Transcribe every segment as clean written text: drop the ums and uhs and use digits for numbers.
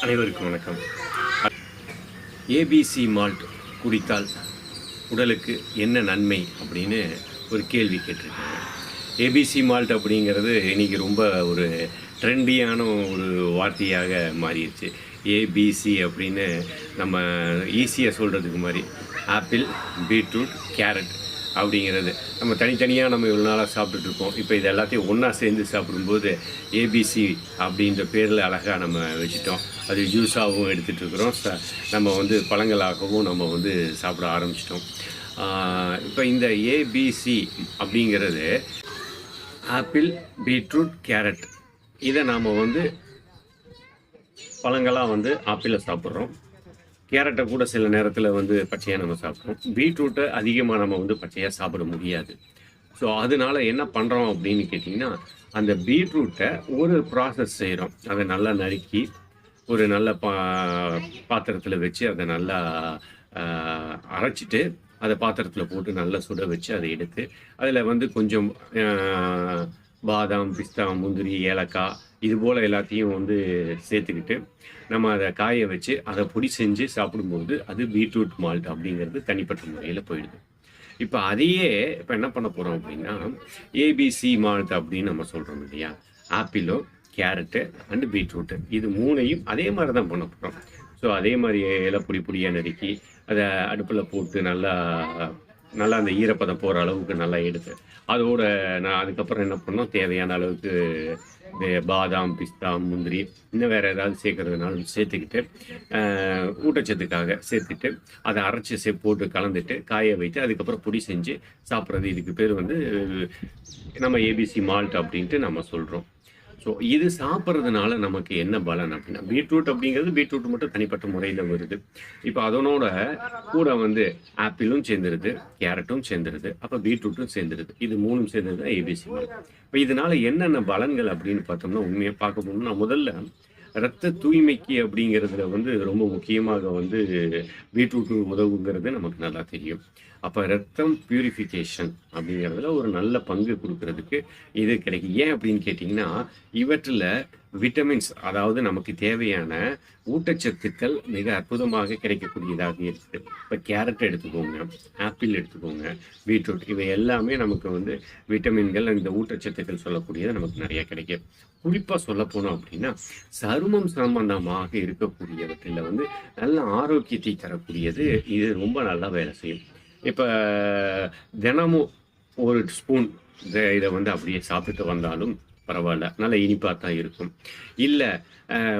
அனைவருக்கும் வணக்கம். ABC malt குடித்தால் உடலுக்கு என்ன நன்மை அப்படின்னு ஒரு கேள்வி கேட்டிருக்காங்க. ஏபிசி மால்ட் அப்படிங்கிறது இன்றைக்கி ரொம்ப ஒரு ட்ரெண்டியான ஒரு வார்த்தையாக மாறிடுச்சு. ஏபிசி அப்படின்னு நம்ம ஈஸியாக சொல்கிறதுக்கு மாதிரி ஆப்பிள், பீட்ரூட், கேரட் அப்படிங்கிறது நம்ம தனித்தனியாக நம்ம இவ்வளோ நாளாக சாப்பிட்டுட்ருக்கோம். இப்போ இது எல்லாத்தையும் ஒன்றா சேர்ந்து சாப்பிடும்போது ஏபிசி அப்படின்ற பேரில் அழகாக நம்ம வச்சுட்டோம். அது ஜூஸாகவும் எடுத்துகிட்ருக்குறோம். நம்ம பழங்களாகவும் நம்ம சாப்பிட ஆரம்பிச்சிட்டோம். இப்போ இந்த ஏபிசி அப்படிங்கிறது ஆப்பிள், பீட்ரூட், கேரட் இதை நாம் பழங்களாக ஆப்பிளை சாப்பிட்றோம். கேரட்டை கூட சில நேரத்தில் பச்சையாக நம்ம சாப்பிட்றோம். பீட்ரூட்டை அதிகமாக நம்ம பச்சையாக சாப்பிட முடியாது. ஸோ அதனால என்ன பண்ணுறோம் அப்படின்னு கேட்டிங்கன்னா, அந்த பீட்ரூட்டை ஒரு ப்ராசஸ் செய்கிறோம். அதை நல்லா நறுக்கி ஒரு நல்ல பாத்திரத்தில் வச்சு அதை நல்லா அரைச்சிட்டு அதை பாத்திரத்தில் போட்டு நல்லா சுட வச்சு அதை எடுத்து அதில் கொஞ்சம் பாதாம், பிஸ்தா, முந்திரி, ஏலக்காய் இது போல் எல்லாத்தையும் சேர்த்துக்கிட்டு நம்ம அதை காய வச்சு அதை பொடி செஞ்சு சாப்பிடும்போது அது பீட்ரூட் மால்ட் அப்படிங்கிறது தனிப்பட்ட முறையில் போயிடுது. இப்போ அதையே இப்போ என்ன பண்ண போகிறோம் அப்படின்னா, ஏபிசி மால்ட் அப்படின்னு நம்ம சொல்கிறோம் இல்லையா, ஆப்பிளோ, கேரட்டு அண்டு பீட்ரூட்டு இது மூணையும் அதே மாதிரி தான் பண்ண போகிறோம். ஸோ அதே மாதிரி எல்லாம் பொடியாக நறுக்கி அதை அடுப்பில் போட்டு நல்லா அந்த ஈரப்பதம் போகிற அளவுக்கு நல்லா எடுத்து அதோட நான் அதுக்கப்புறம் என்ன பண்ணோம், தேவையான அளவுக்கு பாதாம், பிஸ்தா, முந்திரி இன்னும் வேறு ஏதாவது சேர்க்கறதுனாலும் சேர்த்துக்கிட்டு ஊட்டச்சத்துக்காக சேர்த்துட்டு அதை அரைச்சி போட்டு கலந்துட்டு காய வைத்து அதுக்கப்புறம் பொடி செஞ்சு சாப்பிட்றது. இதுக்கு பேர் நம்ம ஏபிசி மால்ட் அப்படின்ட்டு நம்ம சொல்கிறோம். ஸோ இது சாப்பிட்றதுனால நமக்கு என்ன பலன் அப்படின்னா, பீட்ரூட் அப்படிங்கிறது பீட்ரூட் மட்டும் தனிப்பட்ட முறையில் வருது. இப்போ அதனோட கூட ஆப்பிளும் சேர்ந்துருது, கேரட்டும் சேர்ந்துருது, அப்போ பீட்ரூட்டும் சேர்ந்துருது. இது மூணும் சேர்ந்தது தான் ஏபிசி மால்ட். இப்போ இதனால என்னென்ன பலன்கள் அப்படின்னு பார்த்தோம்னா, உண்மையாக பார்க்க போனோம்னா முதல்ல இரத்த தூய்மைக்கு அப்படிங்கிறதுல ரொம்ப முக்கியமாக பீட்ரூட் உதவுங்கிறது நமக்கு நல்லா தெரியும். அப்போ ரத்தம் பியூரிஃபிகேஷன் அப்படிங்கிறதுல ஒரு நல்ல பங்கு கொடுக்கறதுக்கு இது கிடைக்கும். ஏன் அப்படின்னு கேட்டிங்கன்னா, இவற்றில் விட்டமின்ஸ் அதாவது நமக்கு தேவையான ஊட்டச்சத்துக்கள் மிக அற்புதமாக கிடைக்கக்கூடியதாக இருக்குது. இப்போ கேரட் எடுத்துக்கோங்க, ஆப்பிள் எடுத்துக்கோங்க, பீட்ரூட் இவை எல்லாமே நமக்கு விட்டமின்கள் இந்த ஊட்டச்சத்துக்கள் சொல்லக்கூடியது நமக்கு நிறைய கிடைக்கும். குறிப்பாக சொல்ல போனோம் அப்படின்னா, சருமம் சம்பந்தமாக இருக்கக்கூடியவற்றில் நல்ல ஆரோக்கியத்தை தரக்கூடியது இது ரொம்ப நல்லா வேலை செய்யும். இப்போ தினமும் ஒரு ஸ்பூன் இதை அப்படியே சாப்பிட்டு வந்தாலும் பரவாயில்ல, நல்ல இனிப்பாக தான் இருக்கும். இல்லை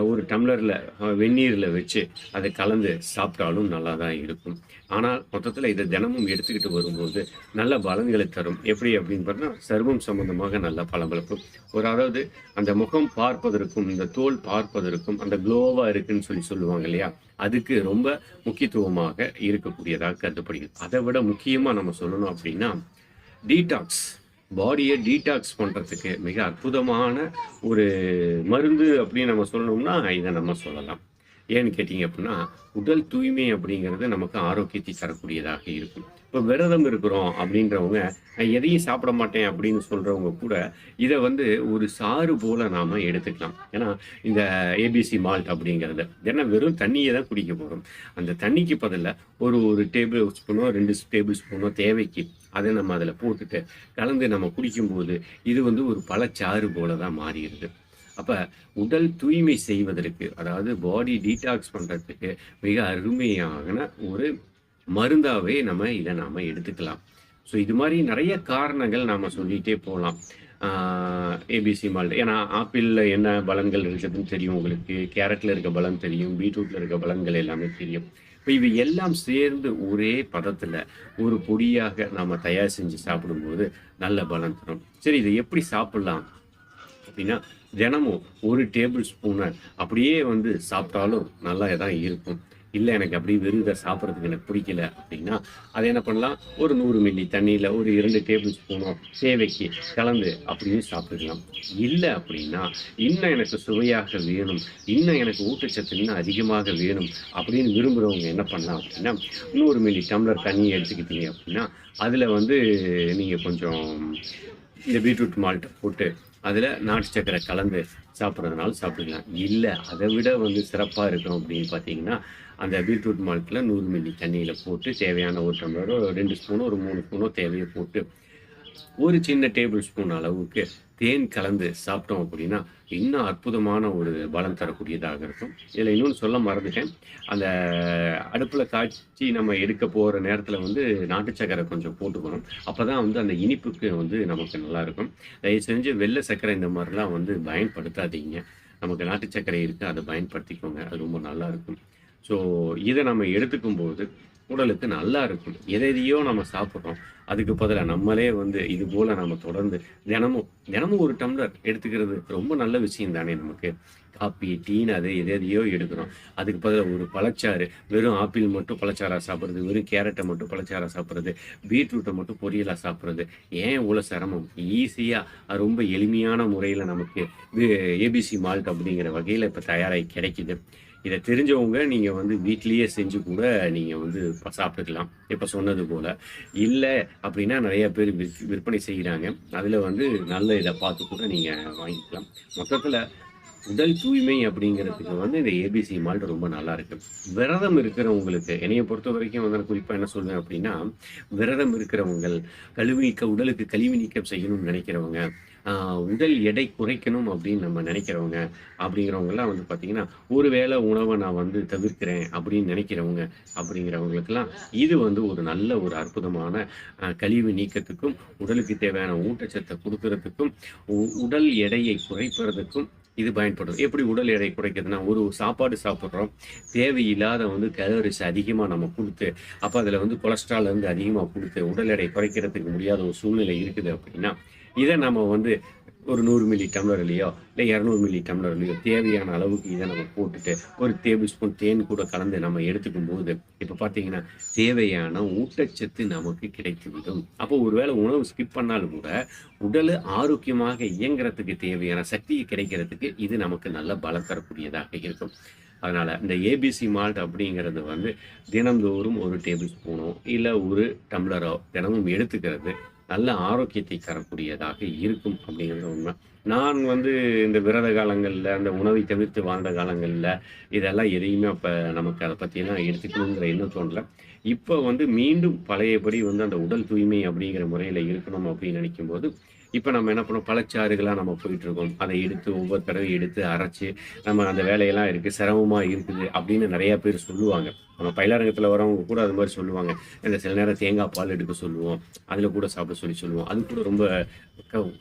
ஒரு டம்ளரில் வெந்நீரில் வச்சு அதை கலந்து சாப்பிட்டாலும் நல்லா தான் இருக்கும். ஆனால் மொத்தத்தில் இதை தினமும் எடுத்துக்கிட்டு வரும்போது நல்ல பலன்களை தரும். எப்படி அப்படின்னு பார்த்தா, சருமம் சம்பந்தமாக நல்ல பளபளக்கும் அதாவது அந்த முகம் பார்ப்பதற்கும் இந்த தோல் பார்ப்பதற்கும் அந்த க்ளோவாக இருக்குன்னு சொல்லுவாங்க இல்லையா, அதுக்கு ரொம்ப முக்கியத்துவமாக இருக்கக்கூடியதாக கருதப்படுகிறது. அதை விட முக்கியமாக நம்ம சொல்லணும் அப்படின்னா, டீடாக்ஸ் பாடியை டீடாக்ஸ் பண்ணுறதுக்கு மிக அற்புதமான ஒரு மருந்து அப்படின்னு நம்ம சொல்லணும்னா இதை நம்ம சொல்லலாம். ஏன்னு கேட்டிங்க அப்படின்னா, உடல் தூய்மை அப்படிங்கிறது நமக்கு ஆரோக்கியத்தை தரக்கூடியதாக இருக்கும். இப்போ விரதம் இருக்கிறோம் அப்படின்றவங்க, எதையும் சாப்பிட மாட்டேன் அப்படின்னு சொல்கிறவங்க கூட இதை ஒரு சாறு போல் நாம் எடுத்துக்கலாம். ஏன்னா இந்த ஏபிசி மால்ட் அப்படிங்கிறத ஏன்னா வெறும் தண்ணியை தான் குடிக்க போகிறோம். அந்த தண்ணிக்கு பதிலாக ஒரு டேபிள் ஸ்பூனோ 2 டேபிள் ஸ்பூனோ தேவைக்கு அதை நம்ம அதில் போட்டுட்டு கலந்து நம்ம குடிக்கும்போது இது ஒரு பழச்சாறு போல தான் மாறிடுது. அப்போ உடல் தூய்மை செய்வதற்கு அதாவது பாடி டீடாக்ஸ் பண்ணுறதுக்கு மிக அருமையான ஒரு மருந்தாகவே இதை நாம் எடுத்துக்கலாம். ஸோ இது மாதிரி நிறைய காரணங்கள் நாம் சொல்லிகிட்டே போகலாம். ஏபிசி மால்ட் ஏன்னா ஆப்பிளில் என்ன பலன்கள் இருக்குதுன்னு தெரியும் உங்களுக்கு, கேரட்டில் இருக்க பலன் தெரியும், பீட்ரூட்டில் இருக்க பலன்கள் எல்லாமே தெரியும். இப்போ இவை எல்லாம் சேர்ந்து ஒரே பதத்தில் ஒரு பொடியாக நாம் தயார் செஞ்சு சாப்பிடும்போது நல்ல பலன் தரும். சரி, இதை எப்படி சாப்பிட்லாம் அப்படின்னா, தினமும் ஒரு டேபிள் ஸ்பூனை அப்படியே சாப்பிட்டாலும் நல்லா தான் இருக்கும். இல்லை எனக்கு அப்படி வெறும் இதை சாப்பிட்றதுக்கு எனக்கு பிடிக்கல அப்படின்னா அதை என்ன பண்ணலாம், ஒரு 100 மில்லி தண்ணியில் ஒரு 2 டேபிள் ஸ்பூனோ தேவைக்கு கலந்து அப்படியும் சாப்பிட்டுக்கலாம். இல்லை அப்படின்னா இன்னும் எனக்கு சுவையாக வேணும், இன்னும் எனக்கு ஊட்டச்சத்து இன்னும் அதிகமாக வேணும் அப்படின்னு விரும்புகிறவங்க என்ன பண்ணலாம் அப்படின்னா, 100 மில்லி டம்ளர் தண்ணி எடுத்துக்கிட்டீங்க அப்படின்னா அதில் நீங்கள் கொஞ்சம் இந்த பீட்ரூட் மால்ட் போட்டு அதில் நாட்டு சக்கரை கலந்து சாப்பிட்றதுனாலும் சாப்பிட்டுக்கலாம். இல்ல அத விட வந்து சிறப்பா இருக்கும் அப்படின்னு பார்த்தீங்கன்னா, அந்த பீட்ரூட் மால்ட்ல 100 மில்லி தண்ணீல போட்டு தேவையான 1 டம்ளரோ, 2 ஸ்பூனோ, ஒரு 3 ஸ்பூனோ தேவைய போட்டு, ஒரு சின்ன டேபிள் ஸ்பூன் அளவுக்கு தேன் கலந்து சாப்பிட்டோம் அப்படின்னா, இன்னும் அற்புதமான ஒரு பலன் தரக்கூடியதாக இருக்கும். இதில இன்னொன்னு சொல்ல மறந்துட்டேன். அந்த அடுப்புல காய்ச்சி நம்ம எடுக்க போற நேரத்தில வந்து நாட்டு சர்க்கரை கொஞ்சம் போட்டுக்கணும். அப்பதான் வந்து அந்த இனிப்புக்கு வந்து நமக்கு நல்லாயிருக்கும். தயவு செஞ்சு வெள்ள சர்க்கரை இந்த மாரிலாம் வந்து பயன்படுத்தாதீங்க. நமக்கு நாட்டு சர்க்கரை இருக்கு. அத பயன்படுத்திக்கோங்க. அது ரொம்ப நல்லாயிருக்கும். ஸோ இத நம்ம எடுத்துக்கும்போது உடலுக்கு நல்லா இருக்கும். எத எதையோ நம்ம சாப்பிடுறோம். அதுக்கு பதிலா நம்மளே வந்து இது போல நம்ம தொடர்ந்து தினமும் தினமும் 1 டம்ளர் எடுத்துக்கிறது ரொம்ப நல்ல விஷயம் தானே நமக்கு. காப்பி, டீன்னு அது எது எதையோ எடுக்கிறோம். அதுக்கு பதிலா ஒரு பழச்சாறு, வெறும் ஆப்பிள் மட்டும் பழச்சாறா சாப்பிடுறது, வெறும் கேரட்ட மட்டும் பழச்சாறா சாப்பிடுறது, பீட்ரூட்ட மட்டும் பொரியலா சாப்பிடுறது. ஏன் இவ்வளோ சிரமம்? ஈஸியா ரொம்ப எளிமையான முறையில நமக்கு இது ஏபிசி மால்ட் அப்படிங்கிற வகையில இப்ப தயாராகி கிடைக்குது. இத தெரிஞ்சவங்க நீங்க வந்து வீட்லயே செஞ்சு கூட நீங்க வந்து சாப்பிட்டுக்கலாம். இப்ப சொன்னது போல. இல்ல அப்படின்னா நெறைய பேர் விற்பனை செய்றாங்க. அதுல வந்து நல்ல இத பார்த்து கூட நீங்க வாங்கிக்கலாம். மொத்தத்துல உடல் தூய்மை அப்படிங்கிறதுக்கு வந்து இந்த ஏபிசி மால்ட் ரொம்ப நல்லா இருக்கு. விரதம் இருக்கிறவங்களுக்கு என்னைய பொறுத்தவரைக்கும் வந்து நான் குறிப்பா என்ன சொல்வேன் அப்படின்னா, விரதம் இருக்கிறவங்கள், உடலுக்கு கழிவு நீக்கம் செய்யணும்னு நினைக்கிறவங்க, ஆ உடல் எடை குறைக்கணும் அப்படின்னு நம்ம நினைக்கிறவங்க, அப்படிங்கிறவங்கலாம் வந்து பார்த்தீங்கன்னா, ஒரு வேளை உணவ நான் வந்து தவிர்க்கிறேன் அப்படின்னு நினைக்கிறவங்க, அப்படிங்கிறவங்களுக்கெல்லாம் இது வந்து ஒரு நல்ல ஒரு அற்புதமான கழிவு நீக்கத்துக்கும், உடலுக்கு தேவையான ஊட்டச்சத்த குடுக்குறதுக்கும், உடல் எடையை குறைப்பதற்கும் இது பயன்படும். எப்படி உடல் எடை குறைக்கிறதுனா, ஒரு சாப்பாடு சாப்பிடுறோம். தேவையில்லாத வந்து கேலரிஸ் அதிகமா நம்ம குடுத்து, அப்ப அதில வந்து கொலஸ்ட்ரால் வந்து அதிகமா குடுத்து, உடல் எடை குறைக்கிறதுக்கு முடியாத ஒரு சூழ்நிலை இருக்குது அப்படின்னா, இத நம்ம வந்து ஒரு 100 மில்லி டம்ளர்லயோ, இல்ல 200 மில்லி டம்ளர்லயோ தேவையான அளவுக்கு இத நம்ம போட்டுட்டு, ஒரு டேபிள் ஸ்பூன் தேன் கூட கலந்து நம்ம எடுத்துக்கும்போது, இப்ப பார்த்தீங்கன்னா, தேவையான ஊட்டச்சத்து நமக்கு கிடைத்துவிடும். அப்போ ஒரு வேளை உணவு ஸ்கிப் பண்ணாலும் கூட, உடல் ஆரோக்கியமாக இயங்குறதுக்கு தேவையான சக்தி கிடைக்கிறதுக்கு இது நமக்கு நல்ல பலம் தரக்கூடியதாக இருக்கும். அதனால இந்த ஏபிசி மால்ட் அப்படிங்கிறது வந்து தினந்தோறும் 1 டேபிள் ஸ்பூனோ, இல்ல 1 டம்ளரோ தினமும் எடுத்துக்கிறது நல்ல ஆரோக்கியத்தை தரக்கூடியதாக இருக்கும் அப்படிங்கிறது உண்மை. நான் வந்து இந்த விரத காலங்கள்ல, அந்த உணவை தவிர்த்து வாழ்ந்த காலங்கள்ல, இதெல்லாம் எதையுமே அப்ப நமக்கு அத பத்தியெல்லாம் எடுத்துக்கணுங்கிற எண்ணம் தோணல. இப்ப வந்து மீண்டும் பழையபடி வந்து அந்த உடல் தூய்மை அப்படிங்கிற முறையில இருக்கணும் அப்படின்னு நினைக்கும்போது, இப்ப நம்ம என்ன பண்ணோம், பழச்சாறுகளா நம்ம போயிட்டுருக்கோம். அத எடுத்து ஒவ்வொரு தடவையும் எடுத்து அரைச்சு, நம்ம அந்த வேலையெல்லாம் இருக்கு, சிரமமா இருக்குது அப்படின்னு நெறைய பேர் சொல்லுவாங்க. நம்ம பயிலரங்கத்துல வரவங்க கூட அது மாரி சொல்லுவாங்க. இந்த சில நேரம் தேங்காய் பால் எடுக்க சொல்லுவோம். அதில கூட சாப்பிட சொல்லி சொல்லுவோம். அது கூட ரொம்ப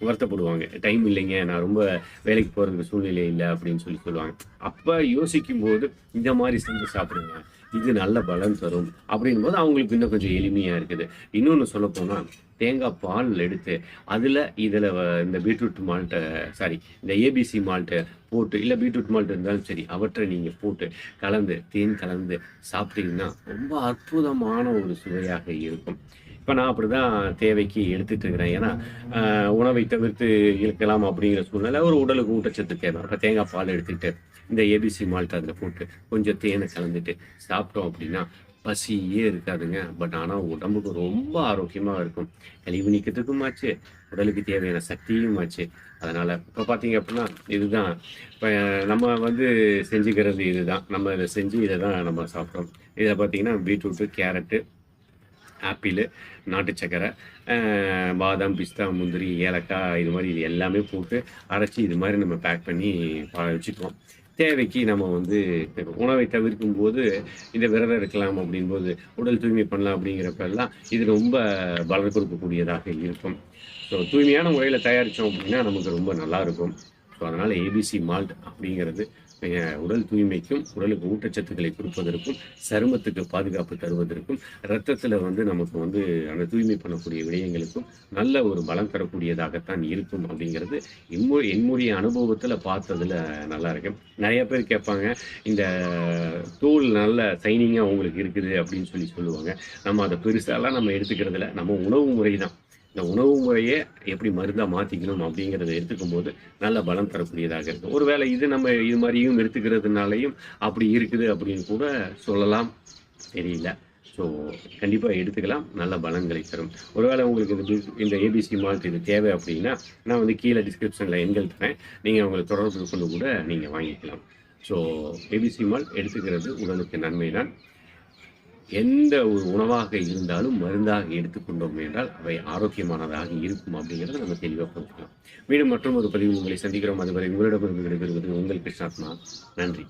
வருத்தப்படுவாங்க. டைம் இல்லைங்க. நான் ரொம்ப வேலைக்கு போறதுக்கு சூழ்நிலை இல்ல அப்படின்னு சொல்லி சொல்லுவாங்க. அப்ப யோசிக்கும்போது, இந்த மாரி செஞ்சு சாப்பிடுங்க. இது நல்ல பலன் தரும். அப்படின்னும்போது அவங்களுக்கு இன்னும் கொஞ்சம் எளிமையா இருக்குது. இன்னொன்னு சொல்லப்போனா, தேங்காய் பால் எடுத்து, இதில இந்த பீட்ரூட் மால்ட்ட சாரி இந்த ஏபிசி மால்ட்ட போட்டு, இல்ல பீட்ரூட் மால்ட் இருந்தாலும் சரி, அவற்றை நீங்க போட்டு கலந்து, தேன் கலந்து சாப்பிட்டீங்கன்னா, ரொம்ப அற்புதமான ஒரு சுவையாக இருக்கும். இப்ப நான் அப்படிதான் தேவைக்கு எடுத்துட்டு இருக்கிறேன். ஏன்னா, உணவை தவிர்த்து இருக்கலாம் அப்படிங்கிற சூழ்நிலை, ஒரு உடலுக்கு ஊட்டச்சத்து தேவை. அப்ப தேங்காய் பால் எடுத்துக்கிட்டு, இந்த ஏபிசி மால்ட் அதில போட்டு, கொஞ்சம் தேனை கலந்துட்டு சாப்பிட்டோம் அப்படின்னா, பசியே இருக்காதுங்க. பட் ஆனா உடம்புக்கு ரொம்ப ஆரோக்கியமா இருக்கும். கழிவு நீக்கத்துக்கும் ஆச்சு, உடலுக்கு தேவையான சக்தியும் ஆச்சு. அதனால இப்ப பார்த்தீங்க அப்படின்னா, இதுதான் இப்ப நம்ம வந்து செஞ்சுக்கிறது இதுதான். நம்ம இத செஞ்சு இத தான் நம்ம சாப்பிடுறோம். இதில பார்த்தீங்கன்னா, பீட்ரூட்டு, கேரட்டு, ஆப்பிளு, நாட்டு சர்க்கரை, பாதாம், பிஸ்தா, முந்திரி, ஏலக்காய் இது மாரி இது எல்லாமே போட்டு அரைச்சு இது மாரி நம்ம பேக் பண்ணி வச்சுக்குவோம். தேவைக்கு நம்ம வந்து உணவை தவிர்க்கும்போது, இந்த விரதம் இருக்கலாம் அப்படின்போது, உடல் தூய்மை பண்ணலாம் அப்படிங்கிறப்பல்லாம், இது ரொம்ப பலன் கொடுக்கக்கூடியதாக இருக்கும். ஸோ தூய்மையான முறையில தயாரிச்சோம் அப்படின்னா, நமக்கு ரொம்ப நல்லாருக்கும். ஸோ அதனால ஏபிசி மால்ட் அப்படிங்கிறது உடல் தூய்மைக்கும், உடலுக்கு ஊட்டச்சத்துக்களை குடுப்பதற்கும், சருமத்துக்கு பாதுகாப்பு தருவதற்கும், இரத்தத்தில வந்து நமக்கு வந்து அந்த தூய்மை பண்ணக்கூடிய விடயங்களுக்கும் நல்ல ஒரு பலம் தரக்கூடியதாகத்தான் இருக்கும் அப்படிங்கிறது என்னுடைய அனுபவத்தில பார்த்ததுல நல்லா இருக்கு. நெறைய பேர் கேட்பாங்க, இந்த தோல் நல்ல ஷைனிங்கா உங்களுக்கு இருக்குது அப்படின்னு சொல்லுவாங்க. நம்ம அத பெருசாலாம் நம்ம எடுத்துக்கிறதில்ல. நம்ம உணவு முறை தான். இந்த உணவு முறையே எப்படி மருந்தா மாத்திக்கணும் அப்படிங்கிறத எடுத்துக்கும்போது, நல்ல பலம் தரக்கூடியதாக இருக்கும். ஒருவேளை நம்ம இது மாரியும் எடுத்துக்கிறதுனாலயும் அப்படி இருக்குது அப்படின்னு கூட சொல்லலாம். தெரியல. ஸோ கண்டிப்பாக எடுத்துக்கலாம். நல்ல பலன்களை தரும். ஒருவேளை உங்களுக்கு இந்த ஏபிசி மால்ட் இது தேவை அப்படின்னா, நான் வந்து கீழே டிஸ்கிரிப்ஷனில் எண்கள் தரேன். நீங்கள் அவங்கள தொடர்பு கொண்டு கூட நீங்கள் வாங்கிக்கலாம். ஸோ ஏபிசி மால்ட் எடுத்துக்கிறது உடலுக்கு நன்மை தான். எந்த ஒரு உணவாக இருந்தாலும் மருந்தாக எடுத்துக்கொண்டோம் என்றால் அவை ஆரோக்கியமானதாக இருக்கும் அப்படிங்கிறத நம்ம தெளிவாக புரிஞ்சுக்கலாம். மீண்டும் மற்றொரு பதிவில் உங்களை சந்திக்கிறோம். அதுவரை உங்களிடமிருந்து விடைபெறுவது உங்கள் கிருஷ்ணாத்மா. நன்றி.